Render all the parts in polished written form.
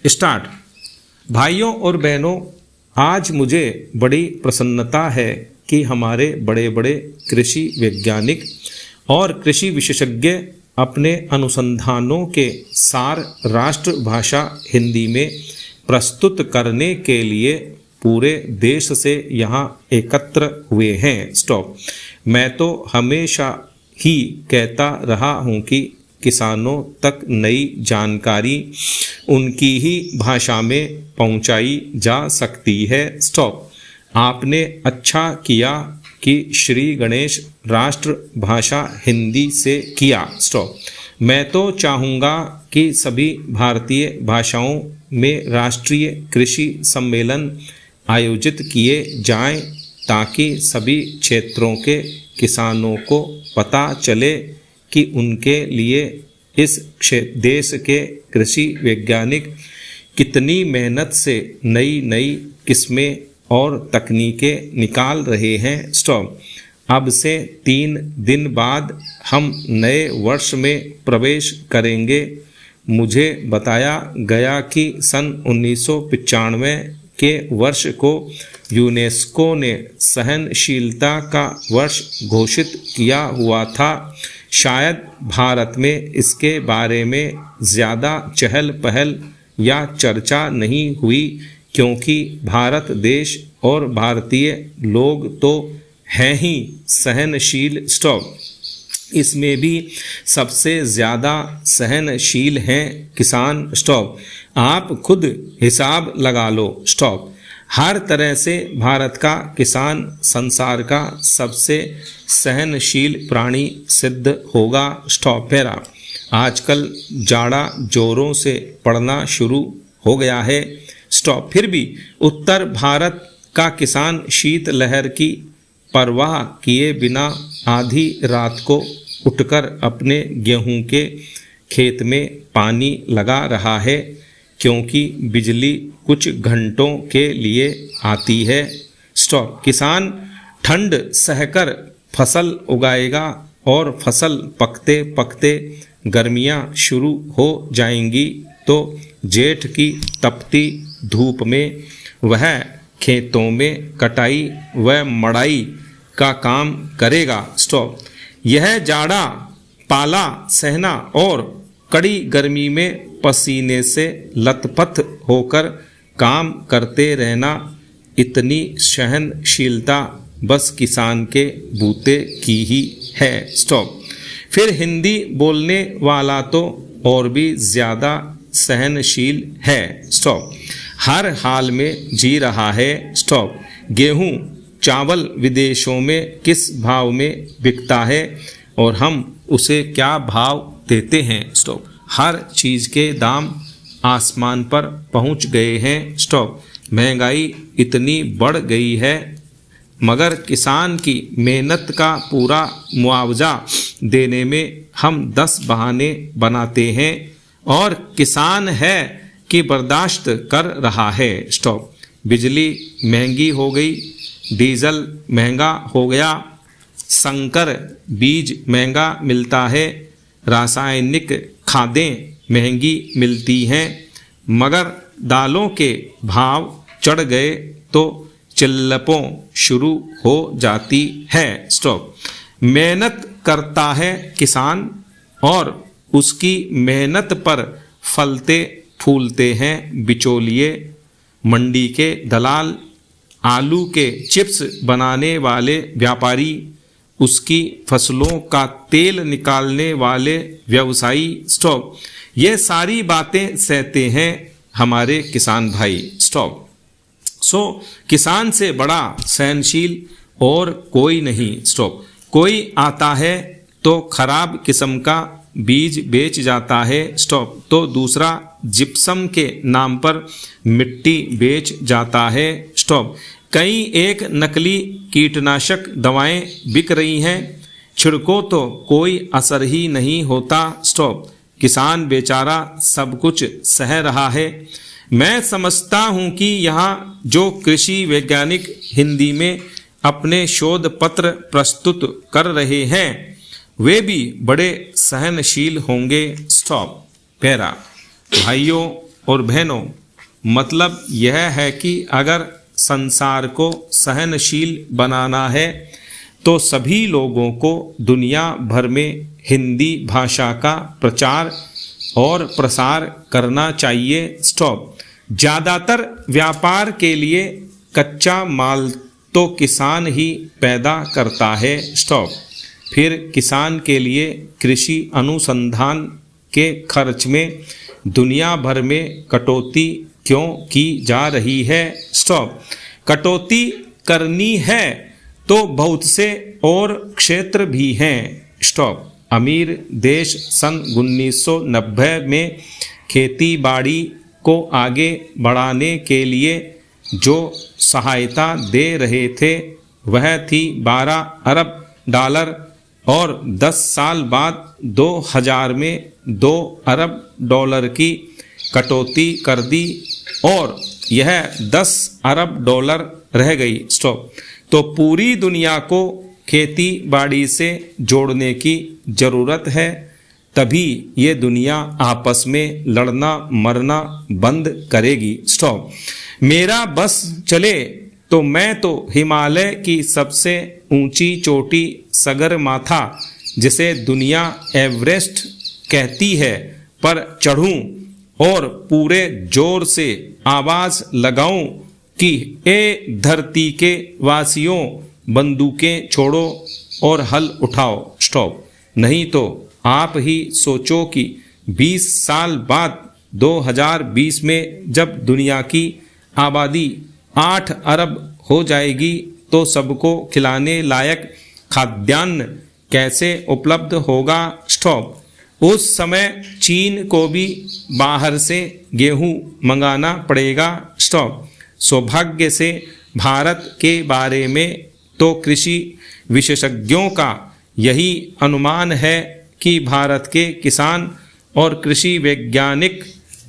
Start. भाइयों और बहनों, आज मुझे बड़ी प्रसन्नता है कि हमारे बड़े बड़े कृषि वैज्ञानिक और कृषि विशेषज्ञ अपने अनुसंधानों के सार राष्ट्रभाषा हिंदी में प्रस्तुत करने के लिए पूरे देश से यहाँ एकत्र हुए हैं। स्टॉप। मैं तो हमेशा ही कहता रहा हूँ कि किसानों तक नई जानकारी उनकी ही भाषा में पहुँचाई जा सकती है। स्टॉप। आपने अच्छा किया कि श्री गणेश राष्ट्रभाषा हिंदी से किया। स्टॉप। मैं तो चाहूँगा कि सभी भारतीय भाषाओं में राष्ट्रीय कृषि सम्मेलन आयोजित किए जाएं ताकि सभी क्षेत्रों के किसानों को पता चले कि उनके लिए इस देश के कृषि वैज्ञानिक कितनी मेहनत से नई नई किस्में और तकनीकें निकाल रहे हैं। स्टॉप। अब से 3 दिन बाद हम नए वर्ष में प्रवेश करेंगे। मुझे बताया गया कि सन 1995 के वर्ष को यूनेस्को ने सहनशीलता का वर्ष घोषित किया हुआ था। शायद भारत में इसके बारे में ज़्यादा चहल पहल या चर्चा नहीं हुई क्योंकि भारत देश और भारतीय लोग तो हैं ही सहनशील। स्टॉप। इसमें भी सबसे ज़्यादा सहनशील हैं किसान। स्टॉप। आप खुद हिसाब लगा लो। स्टॉप। हर तरह से भारत का किसान संसार का सबसे सहनशील प्राणी सिद्ध होगा। स्टॉप। पैरा। आजकल जाड़ा जोरों से पड़ना शुरू हो गया है। स्टॉप। फिर भी उत्तर भारत का किसान शीतलहर की परवाह किए बिना आधी रात को उठकर अपने गेहूं के खेत में पानी लगा रहा है क्योंकि बिजली कुछ घंटों के लिए आती है। स्टॉप। किसान ठंड सहकर फसल उगाएगा और फसल पकते पकते गर्मियां शुरू हो जाएंगी तो जेठ की तपती धूप में वह खेतों में कटाई व मड़ाई का काम करेगा। स्टॉप। यह जाड़ा पाला सहना और कड़ी गर्मी में पसीने से लथपथ होकर काम करते रहना, इतनी सहनशीलता बस किसान के बूते की ही है। स्टॉप। फिर हिंदी बोलने वाला तो और भी ज़्यादा सहनशील है। स्टॉप। हर हाल में जी रहा है। स्टॉप। गेहूं चावल विदेशों में किस भाव में बिकता है और हम उसे क्या भाव देते हैं। स्टॉप। हर चीज़ के दाम आसमान पर पहुंच गए हैं। स्टॉप। महंगाई इतनी बढ़ गई है मगर किसान की मेहनत का पूरा मुआवजा देने में हम 10 बहाने बनाते हैं और किसान है कि बर्दाश्त कर रहा है। स्टॉप। बिजली महंगी हो गई, डीजल महंगा हो गया, संकर बीज महंगा मिलता है, रासायनिक खादें महंगी मिलती हैं, मगर दालों के भाव चढ़ गए तो चिल्लपों शुरू हो जाती है। स्टॉप। मेहनत करता है किसान और उसकी मेहनत पर फलते फूलते हैं बिचौलिए, मंडी के दलाल, आलू के चिप्स बनाने वाले व्यापारी, उसकी फसलों का तेल निकालने वाले व्यवसायी। स्टॉप। ये सारी बातें सहते हैं हमारे किसान भाई। स्टॉप। किसान से बड़ा सहनशील और कोई नहीं। स्टॉप। कोई आता है तो खराब किस्म का बीज बेच जाता है। स्टॉप। तो दूसरा जिप्सम के नाम पर मिट्टी बेच जाता है। स्टॉप। कई एक नकली कीटनाशक दवाएं बिक रही हैं, छिड़को तो कोई असर ही नहीं होता। स्टॉप। किसान बेचारा सब कुछ सह रहा है। मैं समझता हूं कि यहाँ जो कृषि वैज्ञानिक हिंदी में अपने शोध पत्र प्रस्तुत कर रहे हैं वे भी बड़े सहनशील होंगे। स्टॉप। पैरा। भाइयों और बहनों, मतलब यह है कि अगर संसार को सहनशील बनाना है तो सभी लोगों को दुनिया भर में हिंदी भाषा का प्रचार और प्रसार करना चाहिए। स्टॉप। ज़्यादातर व्यापार के लिए कच्चा माल तो किसान ही पैदा करता है। स्टॉप। फिर किसान के लिए कृषि अनुसंधान के खर्च में दुनिया भर में कटौती क्यों की जा रही है? स्टॉप। कटौती करनी है तो बहुत से और क्षेत्र भी हैं। स्टॉप। अमीर देश सन 1990 में खेती बाड़ी को आगे बढ़ाने के लिए जो सहायता दे रहे थे वह थी 12 अरब डॉलर और 10 साल बाद 2000 में 2 अरब डॉलर की कटौती कर दी और यह 10 अरब डॉलर रह गई। स्टॉप। तो पूरी दुनिया को खेती बाड़ी से जोड़ने की ज़रूरत है, तभी ये दुनिया आपस में लड़ना मरना बंद करेगी। स्टॉप। मेरा बस चले तो मैं तो हिमालय की सबसे ऊंची चोटी सगरमाथा, जिसे दुनिया एवरेस्ट कहती है, पर चढ़ूं और पूरे जोर से आवाज लगाऊं कि ए धरती के वासियों, बंदूकें छोड़ो और हल उठाओ। स्टॉप। नहीं तो आप ही सोचो कि 20 साल बाद 2020 में जब दुनिया की आबादी 8 अरब हो जाएगी तो सबको खिलाने लायक खाद्यान्न कैसे उपलब्ध होगा? स्टॉप। उस समय चीन को भी बाहर से गेहूं मंगाना पड़ेगा। स्टॉप। सौभाग्य से भारत के बारे में तो कृषि विशेषज्ञों का यही अनुमान है कि भारत के किसान और कृषि वैज्ञानिक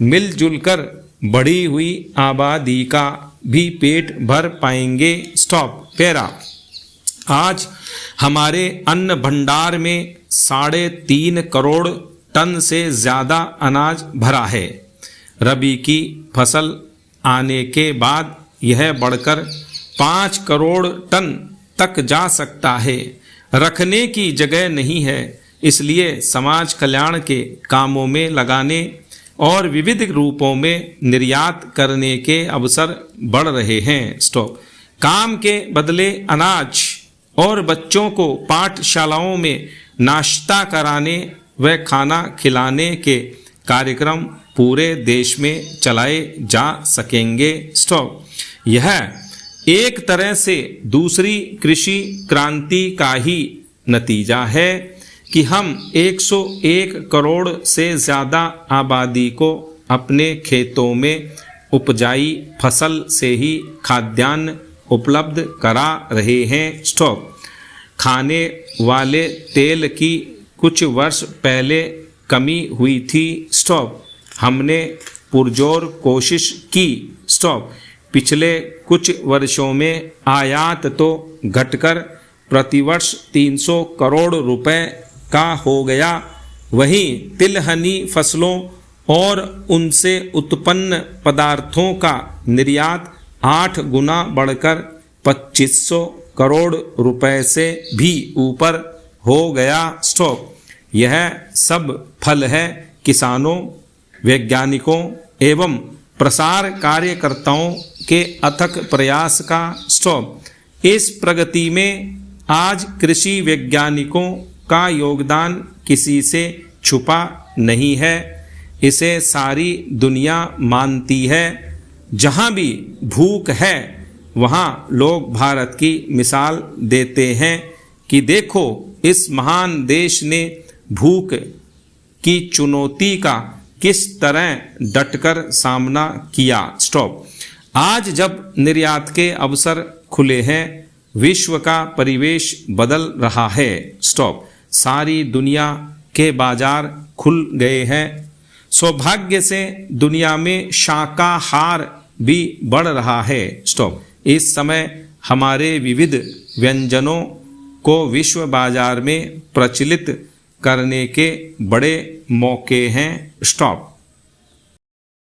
मिलजुल कर बढ़ी हुई आबादी का भी पेट भर पाएंगे। स्टॉप। पैरा। आज हमारे अन्न भंडार में 3.5 करोड़ टन से ज़्यादा अनाज भरा है। रबी की फसल आने के बाद यह बढ़कर 5 करोड़ टन तक जा सकता है। रखने की जगह नहीं है, इसलिए समाज कल्याण के कामों में लगाने और विविध रूपों में निर्यात करने के अवसर बढ़ रहे हैं। स्टॉप। काम के बदले अनाज और बच्चों को पाठशालाओं में नाश्ता कराने व खाना खिलाने के कार्यक्रम पूरे देश में चलाए जा सकेंगे। स्टॉप। यह एक तरह से दूसरी कृषि क्रांति का ही नतीजा है कि हम 101 करोड़ से ज़्यादा आबादी को अपने खेतों में उपजाई फसल से ही खाद्यान्न उपलब्ध करा रहे हैं। स्टॉप। खाने वाले तेल की कुछ वर्ष पहले कमी हुई थी। स्टॉप। हमने पुरजोर कोशिश की। स्टॉप। पिछले कुछ वर्षों में आयात तो घटकर प्रतिवर्ष 300 करोड़ रुपए का हो गया, वहीं तिलहनी फसलों और उनसे उत्पन्न पदार्थों का निर्यात 8 गुना बढ़कर 2500 करोड़ रुपए से भी ऊपर हो गया। स्टॉप। यह सब फल है किसानों, वैज्ञानिकों एवं प्रसार कार्यकर्ताओं के अथक प्रयास का। स्टॉप। इस प्रगति में आज कृषि वैज्ञानिकों का योगदान किसी से छुपा नहीं है, इसे सारी दुनिया मानती है। जहाँ भी भूख है वहाँ लोग भारत की मिसाल देते हैं कि देखो इस महान देश ने भूख की चुनौती का किस तरह डटकर सामना किया। स्टॉप। आज जब निर्यात के अवसर खुले हैं, विश्व का परिवेश बदल रहा है। स्टॉप। सारी दुनिया के बाजार खुल गए हैं। सौभाग्य से दुनिया में शाकाहार भी बढ़ रहा है। स्टॉप। इस समय हमारे विविध व्यंजनों को विश्व बाजार में प्रचलित करने के बड़े मौके हैं। स्टॉप।